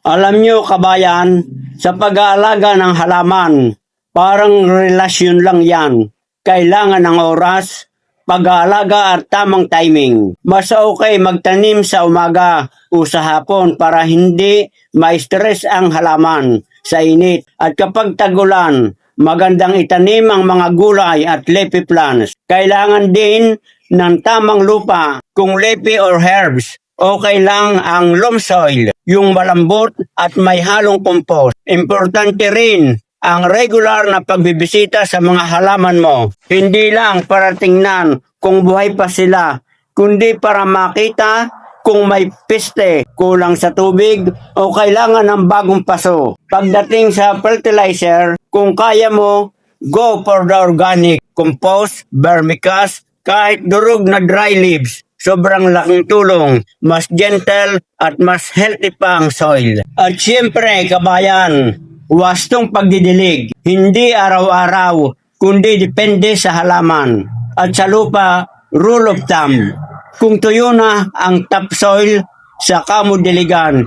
Alam nyo kabayan, sa pag-aalaga ng halaman, parang relasyon lang yan. Kailangan ng oras, pag-aalaga at tamang timing. Mas okay magtanim sa umaga o sa hapon para hindi ma-stress ang halaman sa init. At kapag tagulan, magandang itanim ang mga gulay at leafy plants. Kailangan din ng tamang lupa kung leafy or herbs. Okay lang ang loam soil, yung malambot at may halong compost. Importante rin ang regular na pagbibisita sa mga halaman mo. Hindi lang para tingnan kung buhay pa sila, kundi para makita kung may peste, kulang sa tubig o kailangan ng bagong paso. Pagdating sa fertilizer, kung kaya mo, go for the organic, compost, vermicast, kahit durog na dry leaves. Sobrang laking tulong, mas gentle at mas healthy pa ang soil. At siyempre, kabayan, wastong pagdidilig, hindi araw-araw, kundi depende sa halaman. At sa lupa, rule of thumb, kung tuyo na ang topsoil, saka mo diligan.